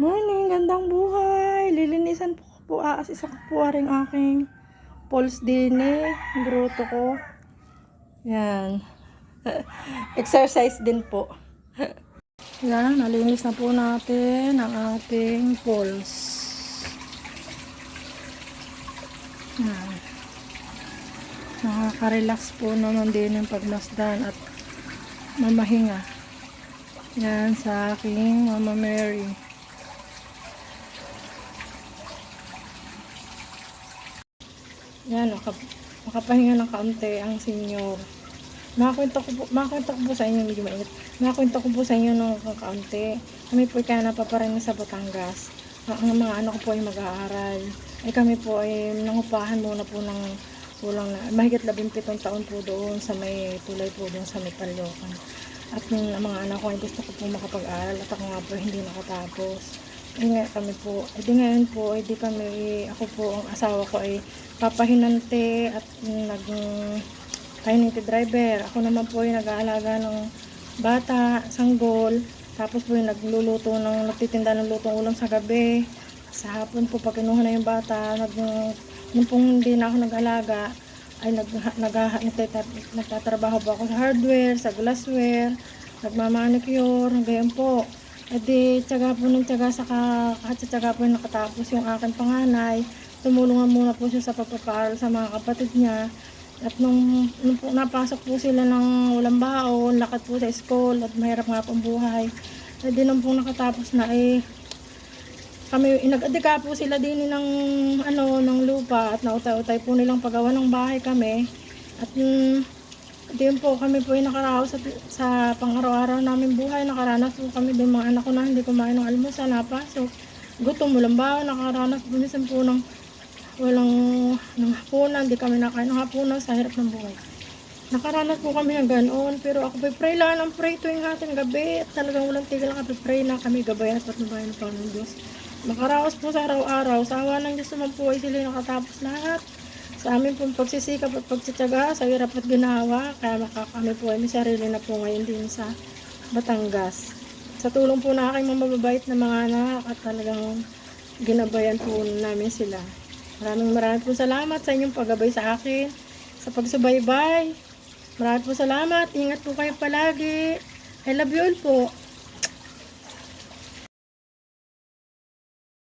Morning, gandang buhay. Lilinisan po, aasisan ko po rin aking pulse din gruto ko. Yan. Exercise din po. Yan, nalinis na po natin ang ating pulse. Yan. Nakaka-relax po naman din yung pagmasdan at mamahinga. Yan sa aking Mama Mary. Yan, makapahinga ng kaunti ang senior. Makakwento ko po sa inyo, medyo mainit. Makakwento ko po sa inyo ng kaunti. Kami po kaya napaparin sa Batangas. Ang mga anak ko po ay mag-aaral. Kami po ay nangupahan muna po ng kulang na, mahigit 17 taon po doon sa may tulay po doon sa may Palyokan. At yung mga anak ko ay gusto ko po makapag-aral at ako nga po hindi nakatapos. Nga kami po, ngayon po, ako po, ang asawa ko ay papahinante at pahinante driver. Ako naman po ay nag-aalaga ng bata, sanggol, tapos po yung nagtitinda ng lutong ulam sa gabi. Sa hapon po, pag kinuha na yung bata, nung pong hindi na ako nag-alaga, ay nagtatrabaho po ako sa hardware, sa glassware, nagmamanicure, gayon po. Tiyaga po ng tiyaga kahit sa tiyaga po yung nakatapos yung aking panganay. Tumulungan muna po siya sa pagpapaaral sa mga kapatid niya. At nung po napasok po sila ng walang baon, lakad po sa school at mahirap nga pong buhay. Nung po nakatapos na kami inag-adika po sila din ng lupa at nautay-utay po nilang paggawa ng bahay kami. At din po kami po ay nakaraos sa pang-araw-araw namin buhay. Nakaranas po kami din mga anak ko na hindi kumain ng almusal, napasok. Gutom, walang baon, nakaranas po minsan po ng hapunan, hindi kami nakain ng hapunan sa hirap ng buhay. Nakaranas po kami ng ganoon, pero ako pray lang ng pray tuwing hating gabi at talagang walang tigil lang pray na kami gabayan at patnubayan ng Panginoon Diyos. Nakaraos po sa araw-araw, sa awa ng Diyos naman po ay sila nakatapos lahat. Sa amin pong pagsisikap at pagtsatsaga, sa hirap at ginawa, kaya kami po ay may sarili na po ngayon din sa Batangas. Sa tulong po na aking mababait na mga anak at talagang ginabayan po namin sila. Maraming po salamat sa inyong paggabay sa akin, sa pagsubaybay. Maraming po salamat. Ingat po kayo palagi. I love you all po.